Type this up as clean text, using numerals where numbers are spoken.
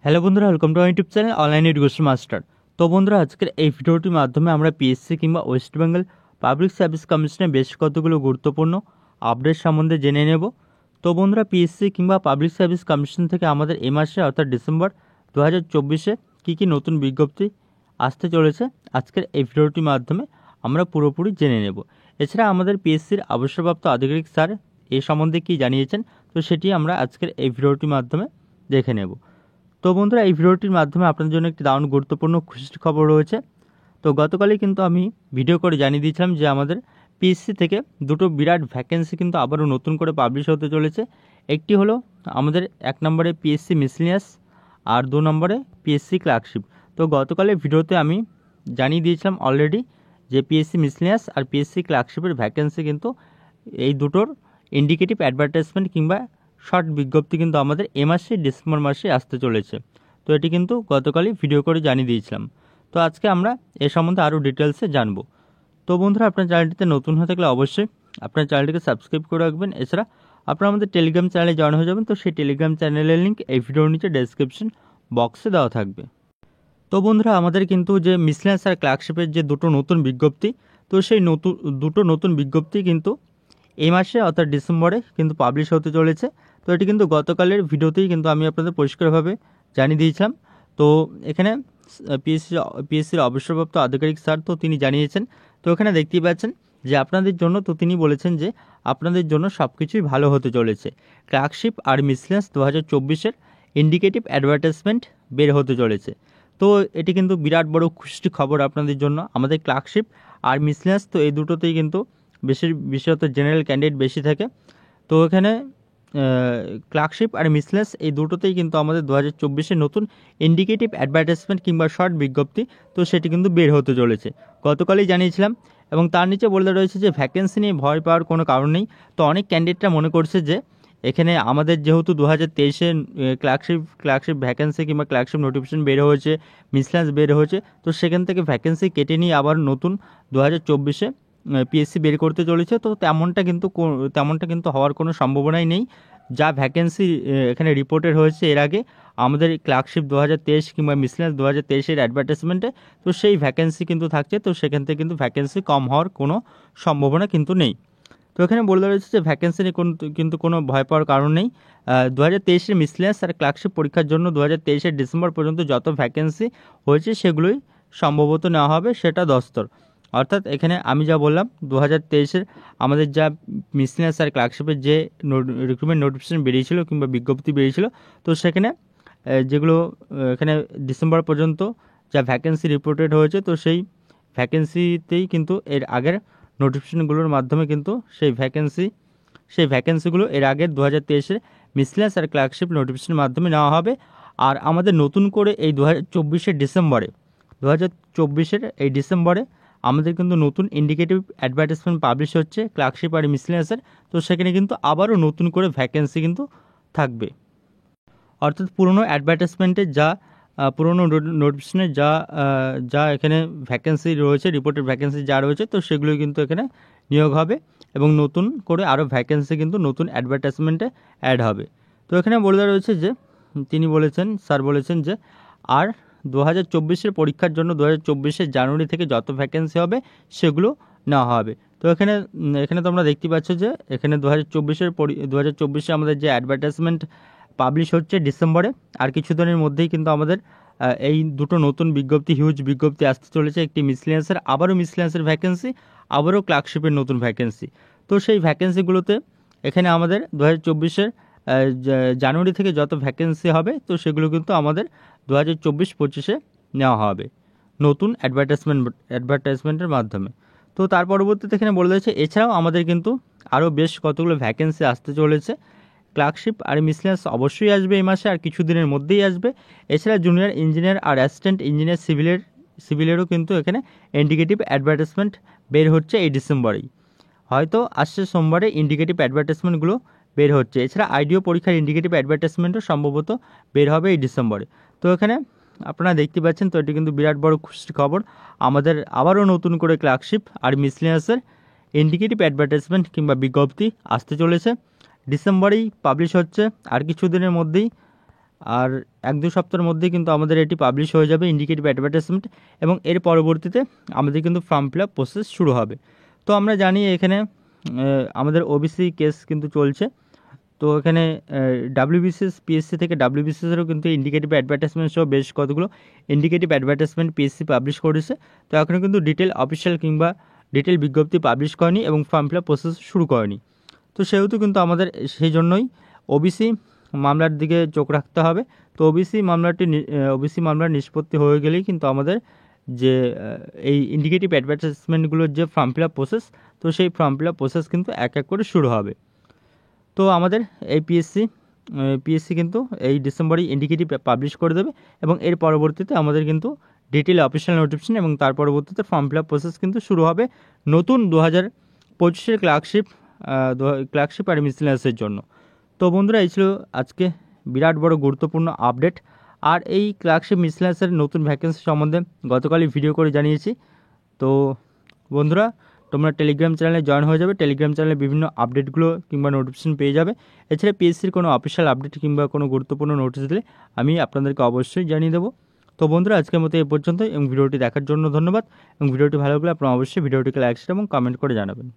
Hello বন্ধুরা, welcome to YouTube channel online education master. তো বন্ধুরা, আজকের এই ভিডিওটির মাধ্যমে আমরা পিএসসি কিংবা ওয়েস্ট বেঙ্গল পাবলিক সার্ভিস কমিশনের বেশ কতগুলো গুরুত্বপূর্ণ আপডেট সম্বন্ধে জেনে নেব। তো বন্ধুরা, পিএসসি কিংবা পাবলিক সার্ভিস কমিশন থেকে আমাদের এই মাসে অর্থাৎ ডিসেম্বর 2024-এ কী নতুন বিজ্ঞপ্তি আসতে চলেছে আজকের এই ভিডিওটির মাধ্যমে আমরা পুরোপুরি জেনে নেব। এছাড়া আমাদের পিএসসির অবসরপ্রাপ্ত আধিকারিক স্যার এই সম্বন্ধে কী জানিয়েছেন, তো সেটি আমরা আজকের এই ভিডিওটির মাধ্যমে দেখে নেব। তো বন্ধুরা, এই ভিডিওটির মাধ্যমে আপনাদের জন্য একটি দারুণ গুরুত্বপূর্ণ খুশির খবর রয়েছে। তো গতকালই কিন্তু আমি ভিডিও করে জানিয়ে দিয়েছিলাম যে আমাদের পিএসসি থেকে দুটো বিরাট ভ্যাকেন্সি কিন্তু আবারও নতুন করে পাবলিশ হতে চলেছে। একটি হলো আমাদের 1 নম্বরে পিএসসি মিসলিনিয়াস আর 2 নম্বরে পিএসসি ক্লার্কশিপ। তো গতকালের ভিডিওতে আমি জানিয়ে দিয়েছিলাম অলরেডি যে পিএসসি মিসলিনিয়াস আর পিএসসি ক্লার্কশিপের ভ্যাকেন্সি কিন্তু এই দুটোর ইন্ডিকেটিভ অ্যাডভার্টাইজমেন্ট কিংবা শর্ট বিজ্ঞপ্তি কিন্তু আমাদের এ মাসে ডিসেম্বর মাসে আসতে চলেছে। তো এটি কিন্তু গতকালই ভিডিও করে জানিয়ে দিয়েছিলাম। তো আজকে আমরা এ সম্বন্ধে আরও ডিটেলসে জানবো। তো বন্ধুরা, আপনার চ্যানেলটিতে নতুন হয়ে থাকলে অবশ্যই আপনার চ্যানেলটিকে সাবস্ক্রাইব করে রাখবেন। এছাড়া আপনারা আমাদের টেলিগ্রাম চ্যানেলে জয়েন হয়ে যাবেন। তো সেই টেলিগ্রাম চ্যানেলের লিঙ্ক এই ভিডিওর নিচে ডেসক্রিপশন বক্সে দেওয়া থাকবে। তো বন্ধুরা, আমাদের কিন্তু যে মিসলিনিয়াস আর ক্লার্কশিপের যে দুটো নতুন বিজ্ঞপ্তি, তো সেই দুটো নতুন বিজ্ঞপ্তি কিন্তু এই মাসে অর্থাৎ ডিসেম্বরে কিন্তু পাবলিশ হতে চলেছে। তো এটি কিন্তু গতকালের ভিডিওতেই কিন্তু আমি আপনাদের পরিষ্কারভাবে জানিয়ে দিয়েছিলাম। তো এখানে পিএসসির অবসরপ্রাপ্ত আধিকারিক স্যার তো তিনি জানিয়েছেন। তো এখানে দেখতেই পাচ্ছেন যে আপনাদের জন্য তো তিনি বলেছেন যে আপনাদের জন্য সব কিছুই ভালো হতে চলেছে। ক্লার্কশিপ আর মিসলিনিয়াস 2024-এর ইন্ডিকেটিভ অ্যাডভার্টাইজমেন্ট বের হতে চলেছে। তো এটি কিন্তু বিরাট বড় খুশির খবর আপনাদের জন্য। আমাদের ক্লার্কশিপ আর মিসলিনিয়াস তো এই দুটোতেই কিন্তু বিশেষত জেনারেল ক্যান্ডিডেট বেশি থাকে। তো এখানে ক্লার্কশিপ আর মিসলিনিয়াস এই দুটোতেই কিন্তু আমাদের 2024-এ নতুন ইন্ডিকেটিভ অ্যাডভার্টাইজমেন্ট কিংবা শর্ট বিজ্ঞপ্তি তো সেটি কিন্তু বের হতে চলেছে। গতকালই জানিয়েছিলাম এবং তার নিচে বলে রয়েছে যে ভ্যাকেন্সি নিয়ে ভয় পাওয়ার কোনো কারণ নেই। তো অনেক ক্যান্ডিডেটরা মনে করছে যে এখানে আমাদের যেহেতু 2023-এ ক্লার্কশিপ ভ্যাকেন্সি কিংবা ক্লার্কশিপ নোটিফিকেশন বের হয়েছে, মিসলিনিয়াস বের হয়েছে, তো সেখান থেকে ভ্যাকেন্সি কেটে নিয়ে আবার নতুন 2024-এ পিএসসি বের করতে চলেছে। তো তেমনটা কিন্তু হওয়ার কোনো সম্ভাবনাই নেই। যা ভ্যাকেন্সি এখানে রিপোর্টেড হয়েছে এর আগে আমাদের ক্লার্কশিপ 2023 কিংবা মিসলিনিয়াস 2023-এর অ্যাডভার্টাইজমেন্টে, তো সেই ভ্যাকেন্সি কিন্তু থাকছে। তো সেখান থেকে কিন্তু ভ্যাকেন্সি কম হওয়ার কোনো সম্ভাবনা কিন্তু নেই। তো এখানে বলে রয়েছে যে ভ্যাকেন্সি নিয়ে কিন্তু কোনো ভয় পাওয়ার কারণ নেই। 2023-এর মিসলিনিয়াস আর ক্লার্কশিপ পরীক্ষার জন্য 2023-এর ডিসেম্বর পর্যন্ত যত ভ্যাকেন্সি হয়েছে সেগুলোই সম্ভবত নেওয়া হবে, সেটা দস্তর। অর্থাৎ এখানে আমি যা বললাম 2023-এর আমাদের যা মিসলিনিয়াস আর ক্লার্কশিপের যে রিক্রুটমেন্ট নোটিফিকেশন বেরিয়েছিল কিংবা বিজ্ঞপ্তি বেরিয়েছিল, তো সেখানে যেগুলো এখানে ডিসেম্বর পর্যন্ত যা ভ্যাকেন্সি রিপোর্টেড হয়েছে, তো সেই ভ্যাকেন্সিতেই কিন্তু এর আগের নোটিফিকেশনগুলোর মাধ্যমে কিন্তু সেই ভ্যাকেন্সিগুলো এর আগের 2023-এর মিসলিনিয়াস আর ক্লার্কশিপ নোটিফিকেশনের মাধ্যমে নেওয়া হবে। আর আমাদের নতুন করে এই 2024-এর ডিসেম্বরে আমাদের কিন্তু নতুন ইন্ডিকেটিভ অ্যাডভার্টাইজমেন্ট পাবলিশ হচ্ছে ক্লার্কশিপ আর মিসলিনিয়াসের। তো সেখানে কিন্তু আবারও নতুন করে ভ্যাকেন্সি কিন্তু থাকবে। অর্থাৎ পুরনো অ্যাডভার্টাইজমেন্টের পুরনো নোটিফিকেশনের যা এখানে ভ্যাকেন্সি রয়েছে, রিপোর্টেড ভ্যাকেন্সি যা রয়েছে, তো সেগুলোই কিন্তু এখানে নিয়োগ হবে এবং নতুন করে আরও ভ্যাকেন্সি কিন্তু নতুন অ্যাডভার্টাইজমেন্টে অ্যাড হবে। তো এখানে বলে রয়েছে যে স্যার বলেছেন যে আর 2024-এর পরীক্ষার জন্য 2024-এর জানুয়ারি থেকে যত ভ্যাকেন্সি হবে সেগুলো নেওয়া হবে। তো এখানে তোমরা দেখতে পাচ্ছ যে এখানে 2024-এ আমাদের যে অ্যাডভার্টাইজমেন্ট পাবলিশ হচ্ছে ডিসেম্বরে, আর কিছুদিনের মধ্যেই কিন্তু আমাদের এই দুটো নতুন হিউজ বিজ্ঞপ্তি আসতে চলেছে। একটি মিসলিনিয়াসের ভ্যাকেন্সি, আবারও ক্লার্কশিপের নতুন ভ্যাকেন্সি। তো সেই ভ্যাকেন্সিগুলোতে এখানে আমাদের 2024-এর জানুয়ারি থেকে যত ভ্যাকেন্সি হবে, তো সেগুলো কিন্তু আমাদের 2024-25-এ নেওয়া হবে নতুন অ্যাডভার্টাইজমেন্টের মাধ্যমে। তো তার পরবর্তীতে এখানে বলে দিয়েছে এছাড়াও আমাদের কিন্তু আরও বেশ কতগুলো ভ্যাকেন্সি আসতে চলেছে। ক্লার্কশিপ আর মিসলিনিয়াস অবশ্যই আসবে এই মাসে, আর কিছুদিনের মধ্যেই আসবে। এছাড়া জুনিয়র ইঞ্জিনিয়ার আর অ্যাসিস্ট্যান্ট ইঞ্জিনিয়ার সিভিলেরও কিন্তু এখানে ইন্ডিকেটিভ অ্যাডভার্টাইজমেন্ট বের হচ্ছে এই ডিসেম্বরেই। হয়তো আসছে সোমবারে ইন্ডিকেটিভ অ্যাডভার্টাইজমেন্টগুলো বের হচ্ছে। এছাড়া আইডিও পরীক্ষার ইন্ডিকেটিভ অ্যাডভার্টাইজমেন্টও সম্ভবত বের হবে এই ডিসেম্বরে। তো এখানে আপনারা দেখতে পাচ্ছেন, তো এটি কিন্তু বিরাট বড় খুশির খবর। আমাদের আবারও নতুন করে ক্লার্কশিপ আর মিসলিনিয়াসের ইন্ডিকেটিভ অ্যাডভার্টাইজমেন্ট কিংবা বিজ্ঞপ্তি আসতে চলেছে। ডিসেম্বরেই পাবলিশ হচ্ছে, আর কিছুদিনের মধ্যেই আর 1-2 সপ্তাহের মধ্যেই কিন্তু আমাদের এটি পাবলিশ হয়ে যাবে ইন্ডিকেটিভ অ্যাডভার্টাইজমেন্ট, এবং এর পরবর্তীতে আমাদের কিন্তু ফর্ম ফিল আপ প্রসেস শুরু হবে। তো আমরা জানি এখানে আমাদের ওবিসি কেস কিন্তু চলছে। তো এখানে ডাব্লিউবিসিএস পিএসসি থেকে ডাব্লিউবিসিএসেরও কিন্তু ইন্ডিকেটিভ অ্যাডভার্টাইজমেন্ট সহ বেশ কতগুলো ইন্ডিকেটিভ অ্যাডভার্টাইজমেন্ট পিএসসি পাবলিশ করেছে। তো এখনও কিন্তু ডিটেল অফিসিয়াল কিংবা ডিটেল বিজ্ঞপ্তি পাবলিশ করেনি এবং ফর্ম ফিল আপ প্রসেস শুরু করেনি। তো সেহেতু কিন্তু আমাদের সেই জন্যই ওবিসি মামলার দিকে চোখ রাখতে হবে। তো ওবিসি মামলার নিষ্পত্তি হয়ে গেলেই কিন্তু আমাদের যে এই ইন্ডিকেটিভ অ্যাডভার্টাইজমেন্টগুলোর যে ফর্ম ফিল আপ প্রসেস, তো সেই ফর্ম ফিল আপ প্রসেস কিন্তু এক এক করে শুরু হবে। তো আমাদের এই পিএসসি কিন্তু এই ডিসেম্বরেই ইন্ডিকেটিভ পাবলিশ করে দেবে, এবং এর পরবর্তীতে আমাদের কিন্তু ডিটেল অফিসিয়াল নোটিফিকেশন এবং তার পরবর্তীতে ফর্ম ফিল আপ প্রসেস কিন্তু শুরু হবে নতুন 2025-এর ক্লার্কশিপ আর মিসেলেনিয়াসের জন্য। তো বন্ধুরা, এই ছিল আজকে বিরাট বড় গুরুত্বপূর্ণ আপডেট। আর এই ক্লার্কশিপ মিসেলেনিয়াসের নতুন ভ্যাকেন্সি সম্বন্ধে গতকালই ভিডিও করে জানিয়েছি। তো বন্ধুরা, তোমরা টেলিগ্রাম চ্যানেলে জয়েন হয়ে যাবে। টেলিগ্রাম চ্যানেলে বিভিন্ন আপডেটগুলো কিংবা নোটিফিকেশন পেয়ে যাবে। এছাড়া পিএসসির কোনো অফিসিয়াল আপডেট কিংবা কোনো গুরুত্বপূর্ণ নোটিশ দিলে আমি আপনাদেরকে অবশ্যই জানিয়ে দেবো। তো বন্ধুরা, আজকের মতো এই পর্যন্ত, এবং ভিডিওটি দেখার জন্য ধন্যবাদ। এবং ভিডিওটি ভালো লাগলে আপনারা অবশ্যই ভিডিওটিকে লাইক শেয়ার এবং কমেন্ট করে জানাবেন।